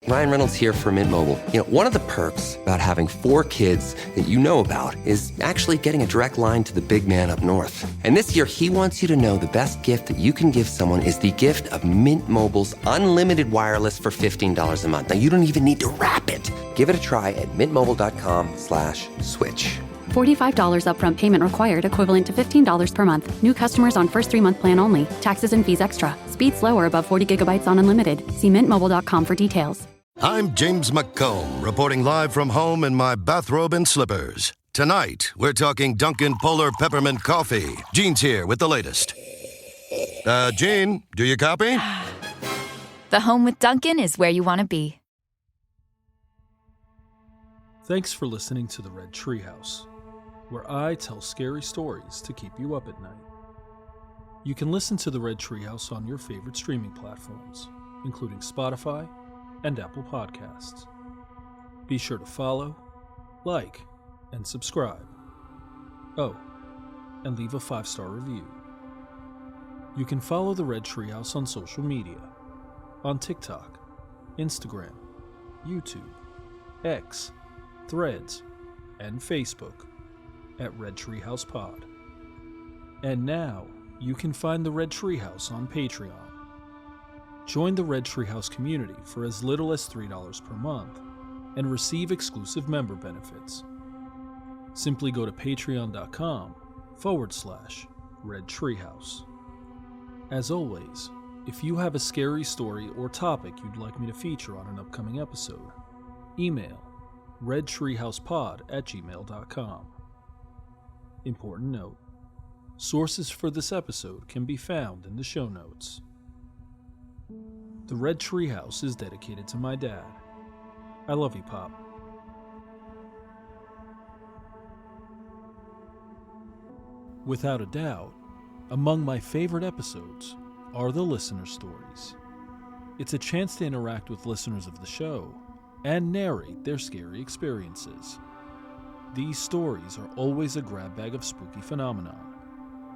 Ryan Reynolds here for Mint Mobile. You know, one of the perks about having 4 kids that you know about is actually getting a direct line to the big man up north. And this year, he wants you to know the best gift that you can give someone is the gift of Mint Mobile's unlimited wireless for $15 a month. Now, you don't even need to wrap it. Give it a try at mintmobile.com/switch. $45 upfront payment required, equivalent to $15 per month. New customers on first 3-month plan only. Taxes and fees extra. Speed slower above 40 gigabytes on unlimited. See mintmobile.com for details. I'm James McComb, reporting live from home in my bathrobe and slippers. Tonight, we're talking Dunkin' Polar Peppermint Coffee. Gene's here with the latest. Gene, do you copy? The home with Dunkin' is where you want to be. Thanks for listening to the Red Treehouse, where I tell scary stories to keep you up at night. You can listen to the Red Treehouse on your favorite streaming platforms, including Spotify and Apple Podcasts. Be sure to follow, like, and subscribe. Oh, and leave a 5-star review. You can follow the Red Treehouse on social media, on TikTok, Instagram, YouTube, X, Threads, and Facebook at Red Treehouse Pod. And now, you can find the Red Treehouse on Patreon. Join the Red Treehouse community for as little as $3 per month and receive exclusive member benefits. Simply go to patreon.com/Red Treehouse. As always, if you have a scary story or topic you'd like me to feature on an upcoming episode, email redtreehousepod@gmail.com. Important note: sources for this episode can be found in the show notes. The Red Treehouse is dedicated to my dad. I love you, Pop. Without a doubt, among my favorite episodes are the listener stories. It's a chance to interact with listeners of the show and narrate their scary experiences. These stories are always a grab bag of spooky phenomenon,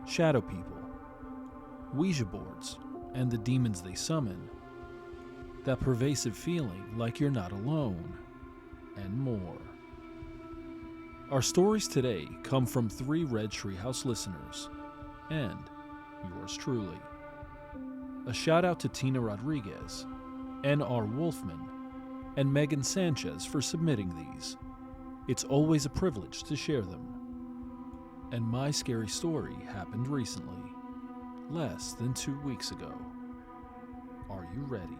shadow people, Ouija boards, and the demons they summon, that pervasive feeling like you're not alone, and more. Our stories today come from 3 Red Treehouse listeners, and yours truly. A shout out to Tina Rodriguez, N.R. Wolfman, and Megan Sanchez for submitting these. It's always a privilege to share them. And my scary story happened recently, less than 2 weeks ago. Are you ready?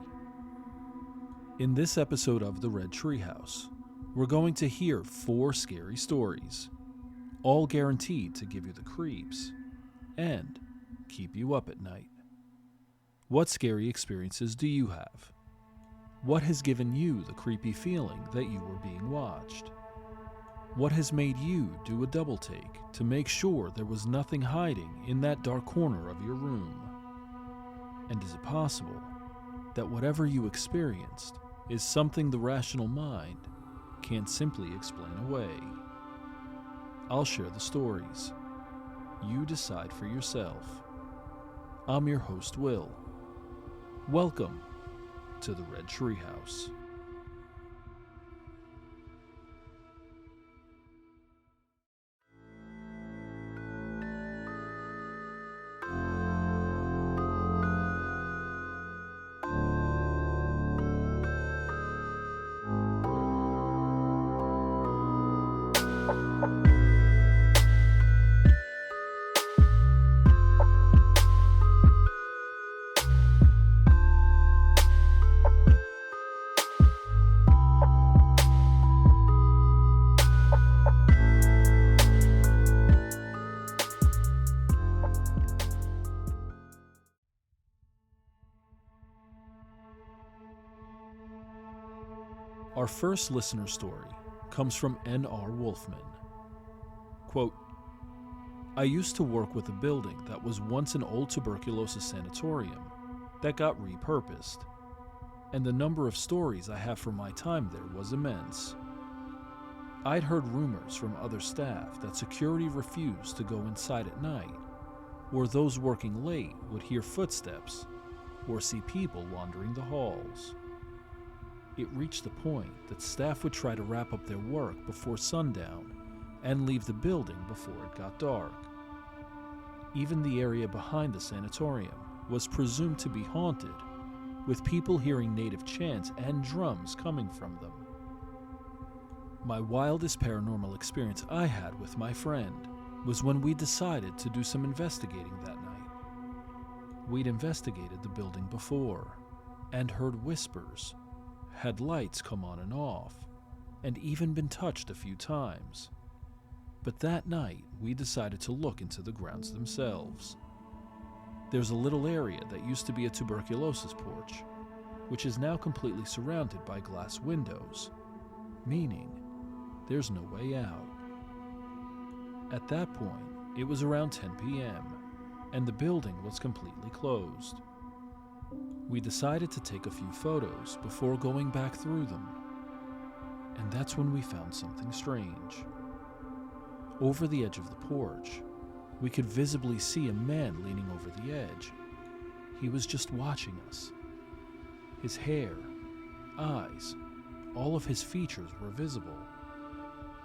In this episode of the Red Treehouse, we're going to hear 4 scary stories, all guaranteed to give you the creeps and keep you up at night. What scary experiences do you have? What has given you the creepy feeling that you were being watched? What has made you do a double take to make sure there was nothing hiding in that dark corner of your room? And is it possible that whatever you experienced is something the rational mind can't simply explain away? I'll share the stories. You decide for yourself. I'm your host, Will. Welcome to the Red Treehouse. Our first listener story comes from N.R. Wolfman. Quote, I used to work with a building that was once an old tuberculosis sanatorium that got repurposed, and the number of stories I have from my time there was immense. I'd heard rumors from other staff that security refused to go inside at night, or those working late would hear footsteps or see people wandering the halls. It reached the point that staff would try to wrap up their work before sundown and leave the building before it got dark. Even the area behind the sanatorium was presumed to be haunted, with people hearing native chants and drums coming from them. My wildest paranormal experience I had with my friend was when we decided to do some investigating that night. We'd investigated the building before and heard whispers, had lights come on and off, and even been touched a few times. But that night, we decided to look into the grounds themselves. There's a little area that used to be a tuberculosis porch, which is now completely surrounded by glass windows, meaning there's no way out. At that point, it was around 10 p.m., and the building was completely closed. We decided to take a few photos before going back through them, and that's when we found something strange. Over the edge of the porch, we could visibly see a man leaning over the edge. He was just watching us. His hair, eyes, all of his features were visible,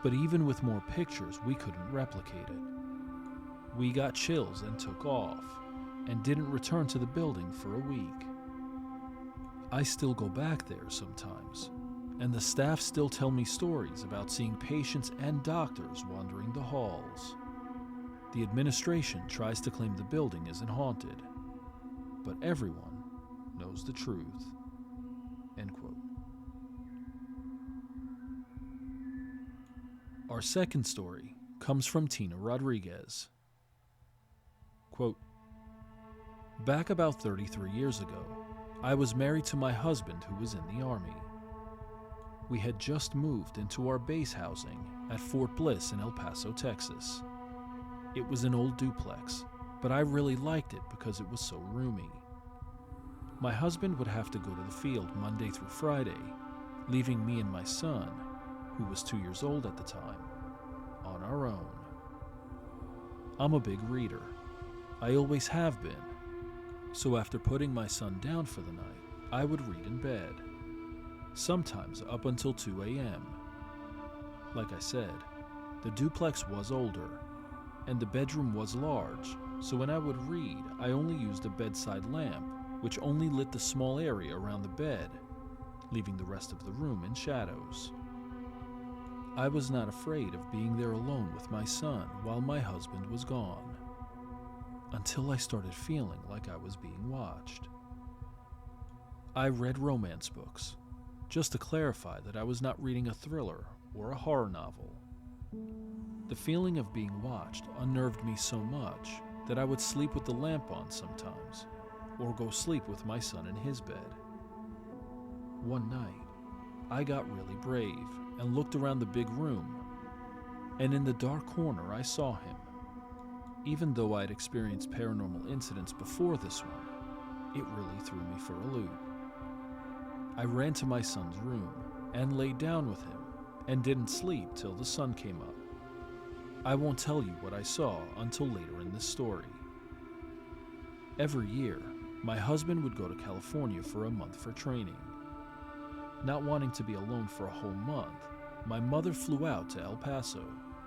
but even with more pictures, we couldn't replicate it. We got chills and took off, and didn't return to the building for a week. I still go back there sometimes, and the staff still tell me stories about seeing patients and doctors wandering the halls. The administration tries to claim the building isn't haunted, but everyone knows the truth. End quote. Our second story comes from Tina Rodriguez. Quote, back about 33 years ago, I was married to my husband who was in the Army. We had just moved into our base housing at Fort Bliss in El Paso, Texas. It was an old duplex, but I really liked it because it was so roomy. My husband would have to go to the field Monday through Friday, leaving me and my son, who was 2 years old at the time, on our own. I'm a big reader. I always have been. So after putting my son down for the night, I would read in bed, sometimes up until 2 a.m. Like I said, the duplex was older, and the bedroom was large, so when I would read, I only used a bedside lamp, which only lit the small area around the bed, leaving the rest of the room in shadows. I was not afraid of being there alone with my son while my husband was gone, until I started feeling like I was being watched. I read romance books, just to clarify that I was not reading a thriller or a horror novel. The feeling of being watched unnerved me so much that I would sleep with the lamp on sometimes, or go sleep with my son in his bed. One night, I got really brave and looked around the big room, and in the dark corner I saw him. Even though I'd experienced paranormal incidents before this one, it really threw me for a loop. I ran to my son's room and laid down with him and didn't sleep till the sun came up. I won't tell you what I saw until later in this story. Every year, my husband would go to California for a month for training. Not wanting to be alone for a whole month, my mother flew out to El Paso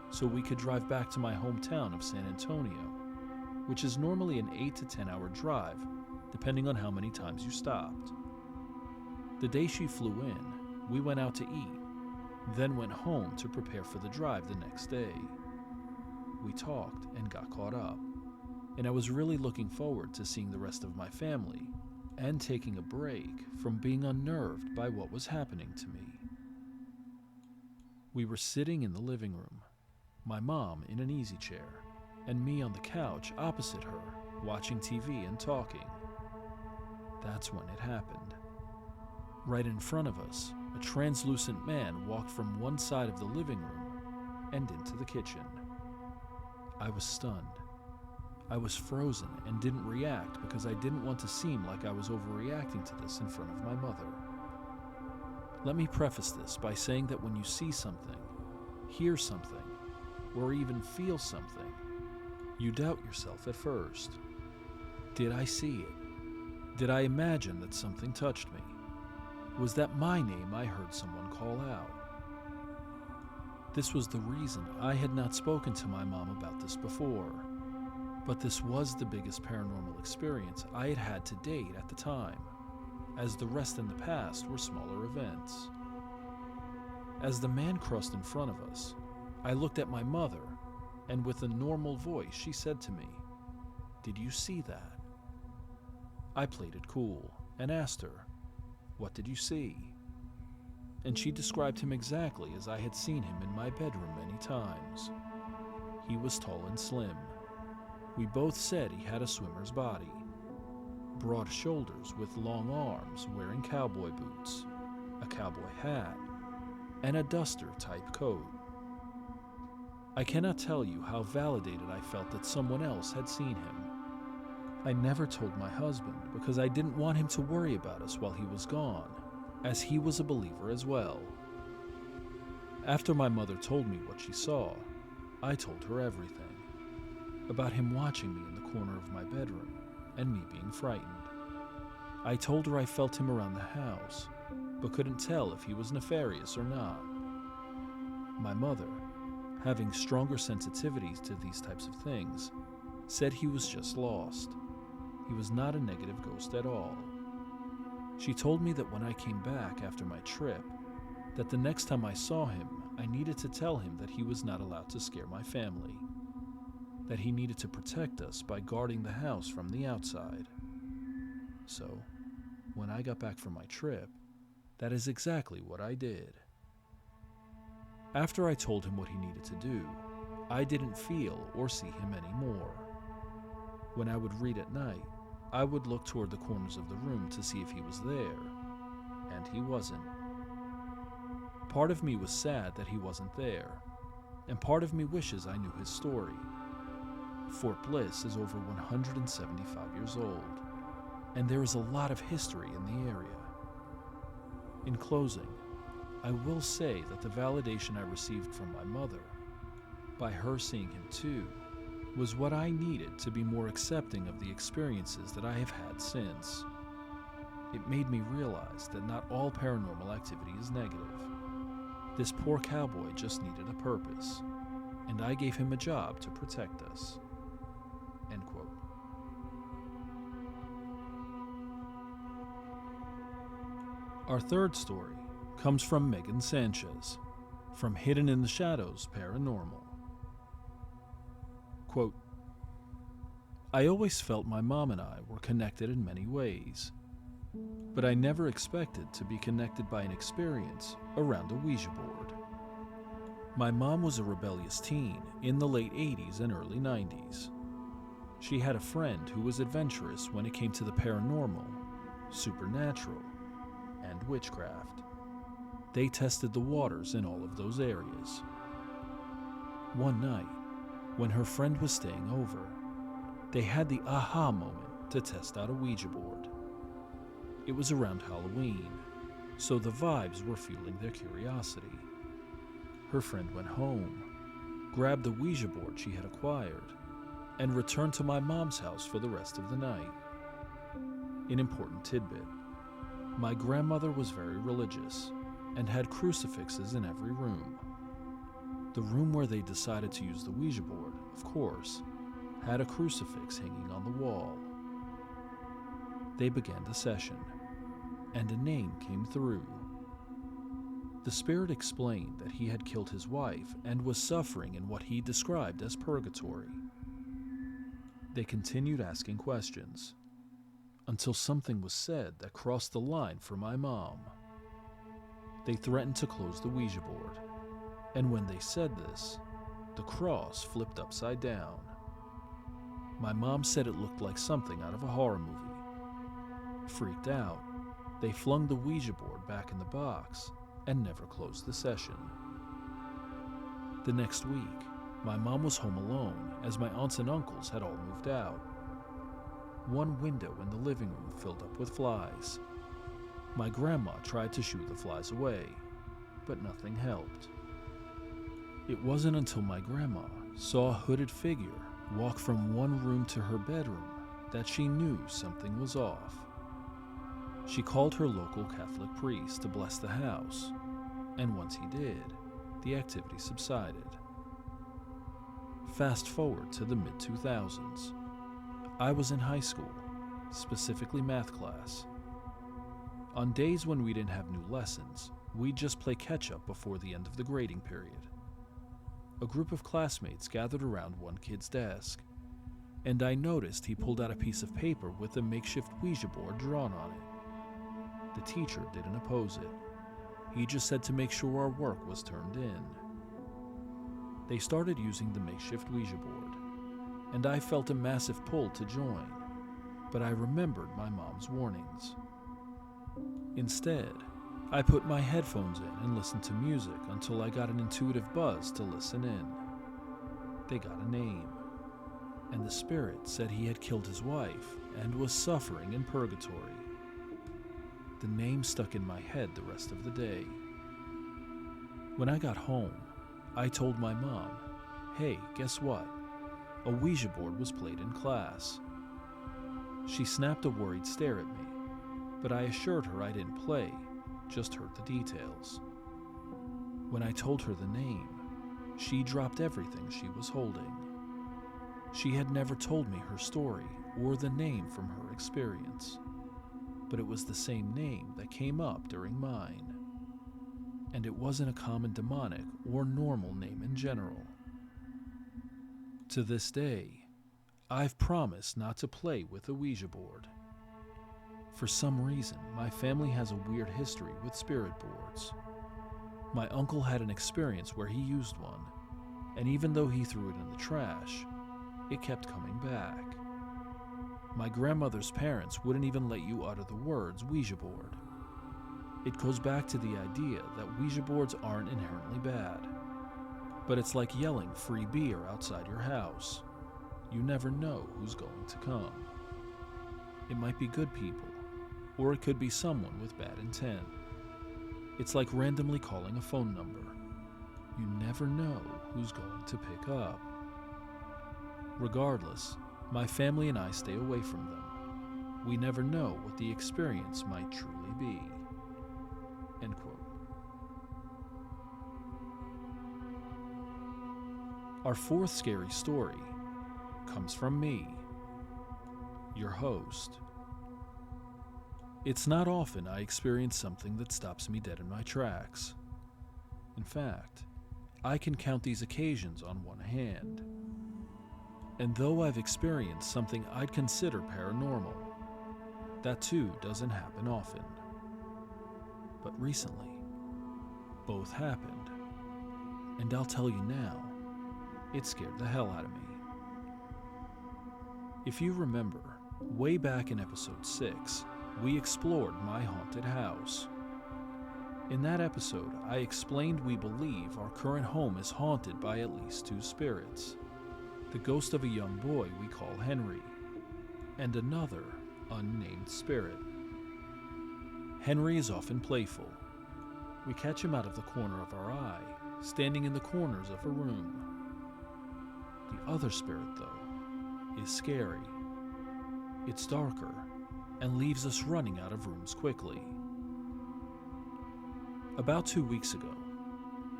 so we could drive back to my hometown of San Antonio, which is normally an 8 to 10 hour drive, depending on how many times you stopped. The day she flew in, we went out to eat, then went home to prepare for the drive the next day. We talked and got caught up, and I was really looking forward to seeing the rest of my family and taking a break from being unnerved by what was happening to me. We were sitting in the living room, my mom in an easy chair, and me on the couch opposite her, watching TV and talking. That's when it happened. Right in front of us, a translucent man walked from one side of the living room and into the kitchen. I was stunned. I was frozen and didn't react because I didn't want to seem like I was overreacting to this in front of my mother. Let me preface this by saying that when you see something, hear something, or even feel something, you doubt yourself at first. Did I see it? Did I imagine that something touched me? was that my name I heard someone call out. This was the reason I had not spoken to my mom about this before, but this was the biggest paranormal experience I had had to date at the time, as the rest in the past were smaller events. As the man crossed in front of us, I looked at my mother, and with a normal voice she said to me, "Did you see that?" I played it cool and asked her, "What did you see?" And she described him exactly as I had seen him in my bedroom many times. He was tall and slim. We both said he had a swimmer's body, broad shoulders with long arms, wearing cowboy boots, a cowboy hat, and a duster-type coat. I cannot tell you how validated I felt that someone else had seen him. I never told my husband because I didn't want him to worry about us while he was gone, as he was a believer as well. After my mother told me what she saw, I told her everything. About him watching me in the corner of my bedroom and me being frightened. I told her I felt him around the house, but couldn't tell if he was nefarious or not. My mother, having stronger sensitivities to these types of things, said he was just lost. He was not a negative ghost at all. She told me that when I came back after my trip, that the next time I saw him, I needed to tell him that he was not allowed to scare my family, that he needed to protect us by guarding the house from the outside. So, when I got back from my trip, that is exactly what I did. After I told him what he needed to do, I didn't feel or see him anymore. When I would read at night, I would look toward the corners of the room to see if he was there, and he wasn't. Part of me was sad that he wasn't there, and part of me wishes I knew his story. Fort Bliss is over 175 years old, and there is a lot of history in the area. In closing, I will say that the validation I received from my mother, by her seeing him too, was what I needed to be more accepting of the experiences that I have had since. It made me realize that not all paranormal activity is negative. This poor cowboy just needed a purpose, and I gave him a job to protect us. End quote. Our third story comes from Megan Sanchez, from Hidden in the Shadows Paranormal. Quote, I always felt my mom and I were connected in many ways, but I never expected to be connected by an experience around a Ouija board. My mom was a rebellious teen in the late 80s and early 90s. She had a friend who was adventurous when it came to the paranormal, supernatural, and witchcraft. They tested the waters in all of those areas. One night, when her friend was staying over, they had the aha moment to test out a Ouija board. It was around Halloween, so the vibes were fueling their curiosity. Her friend went home, grabbed the Ouija board she had acquired, and returned to my mom's house for the rest of the night. An important tidbit: my grandmother was very religious and had crucifixes in every room. The room where they decided to use the Ouija board, of course, had a crucifix hanging on the wall. They began the session, and a name came through. The spirit explained that he had killed his wife and was suffering in what he described as purgatory. They continued asking questions, until something was said that crossed the line for my mom. They threatened to close the Ouija board, and when they said this, the cross flipped upside down. My mom said it looked like something out of a horror movie. Freaked out, they flung the Ouija board back in the box and never closed the session. The next week, my mom was home alone as my aunts and uncles had all moved out. One window in the living room filled up with flies. My grandma tried to shoo the flies away, but nothing helped. It wasn't until my grandma saw a hooded figure walk from one room to her bedroom that she knew something was off. She called her local Catholic priest to bless the house, and once he did, the activity subsided. Fast forward to the mid-2000s. I was in high school, specifically math class. On days when we didn't have new lessons, we'd just play catch-up before the end of the grading period. A group of classmates gathered around one kid's desk, and I noticed he pulled out a piece of paper with a makeshift Ouija board drawn on it. The teacher didn't oppose it. He just said to make sure our work was turned in. They started using the makeshift Ouija board, and I felt a massive pull to join, but I remembered my mom's warnings. Instead, I put my headphones in and listened to music until I got an intuitive buzz to listen in. They got a name, and the spirit said he had killed his wife and was suffering in purgatory. The name stuck in my head the rest of the day. When I got home, I told my mom, "Hey, guess what? A Ouija board was played in class." She snapped a worried stare at me, but I assured her I didn't play, just heard the details. When I told her the name, she dropped everything she was holding. She had never told me her story or the name from her experience, but it was the same name that came up during mine. And it wasn't a common demonic or normal name in general. To this day, I've promised not to play with a Ouija board. For some reason, my family has a weird history with spirit boards. My uncle had an experience where he used one, and even though he threw it in the trash, it kept coming back. My grandmother's parents wouldn't even let you utter the words Ouija board. It goes back to the idea that Ouija boards aren't inherently bad, but it's like yelling free beer outside your house. You never know who's going to come. It might be good people, or it could be someone with bad intent. It's like randomly calling a phone number. You never know who's going to pick up. Regardless, my family and I stay away from them. We never know what the experience might truly be. End quote. Our fourth scary story comes from me, your host. It's not often I experience something that stops me dead in my tracks. In fact, I can count these occasions on one hand. And though I've experienced something I'd consider paranormal, that too doesn't happen often. But recently, both happened. And I'll tell you now, it scared the hell out of me. If you remember, way back in episode 6, we explored my haunted house. In that episode, I explained we believe our current home is haunted by at least 2 spirits. The ghost of a young boy we call Henry, and another unnamed spirit. Henry is often playful. We catch him out of the corner of our eye, standing in the corners of a room. The other spirit, though, is scary. It's darker, and leaves us running out of rooms quickly. About 2 weeks ago,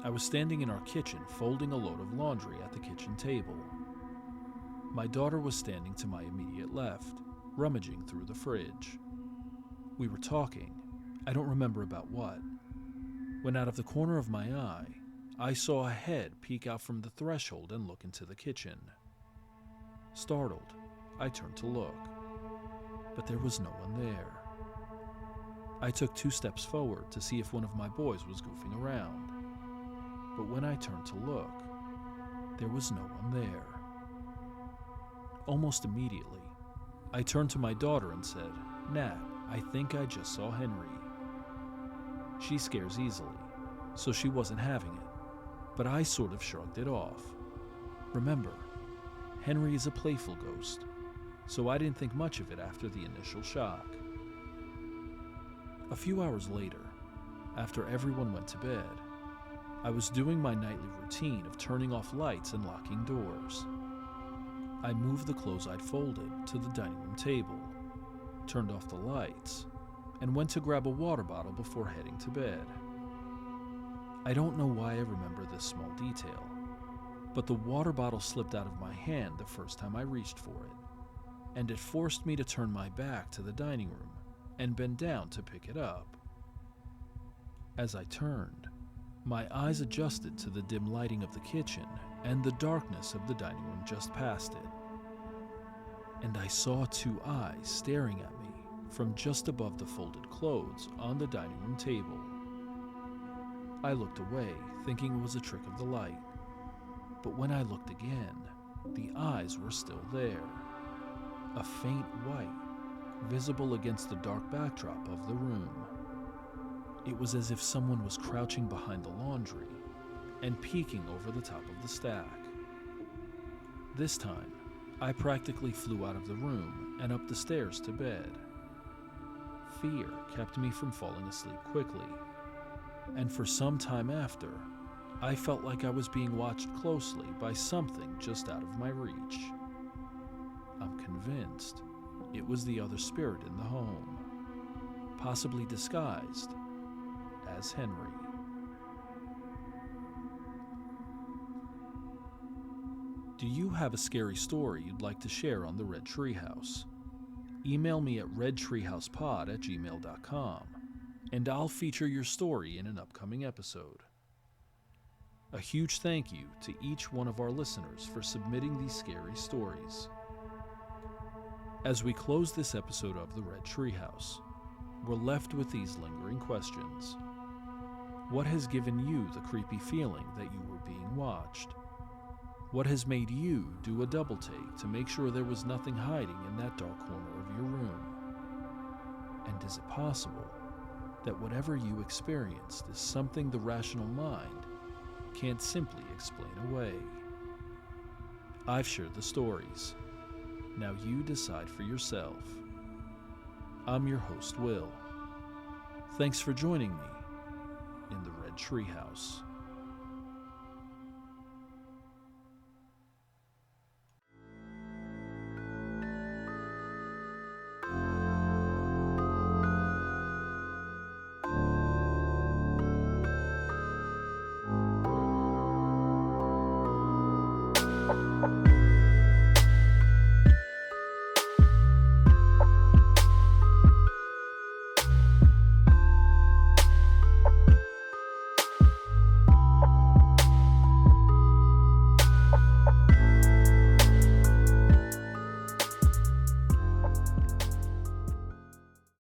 I was standing in our kitchen folding a load of laundry at the kitchen table. My daughter was standing to my immediate left, rummaging through the fridge. We were talking, I don't remember about what, when out of the corner of my eye, I saw a head peek out from the threshold and look into the kitchen. Startled, I turned to look, but there was no one there. I took 2 steps forward to see if one of my boys was goofing around, but when I turned to look, there was no one there. Almost immediately, I turned to my daughter and said, "Nat, I think I just saw Henry." She scares easily, so she wasn't having it, but I sort of shrugged it off. Remember, Henry is a playful ghost, so I didn't think much of it after the initial shock. A few hours later, after everyone went to bed, I was doing my nightly routine of turning off lights and locking doors. I moved the clothes I'd folded to the dining room table, turned off the lights, and went to grab a water bottle before heading to bed. I don't know why I remember this small detail, but the water bottle slipped out of my hand the first time I reached for it, and it forced me to turn my back to the dining room and bend down to pick it up. As I turned, my eyes adjusted to the dim lighting of the kitchen and the darkness of the dining room just past it. And I saw two eyes staring at me from just above the folded clothes on the dining room table. I looked away, thinking it was a trick of the light. But when I looked again, the eyes were still there. A faint white, visible against the dark backdrop of the room. It was as if someone was crouching behind the laundry and peeking over the top of the stack. This time, I practically flew out of the room and up the stairs to bed. Fear kept me from falling asleep quickly, and for some time after, I felt like I was being watched closely by something just out of my reach. I'm convinced it was the other spirit in the home, possibly disguised as Henry. Do you have a scary story you'd like to share on the Red Treehouse? Email me at redtreehousepod@gmail.com, and I'll feature your story in an upcoming episode. A huge thank you to each one of our listeners for submitting these scary stories. As we close this episode of the Red Treehouse, we're left with these lingering questions. What has given you the creepy feeling that you were being watched? What has made you do a double take to make sure there was nothing hiding in that dark corner of your room? And is it possible that whatever you experienced is something the rational mind can't simply explain away? I've shared the stories. Now you decide for yourself. I'm your host, Will. Thanks for joining me in the Red Treehouse.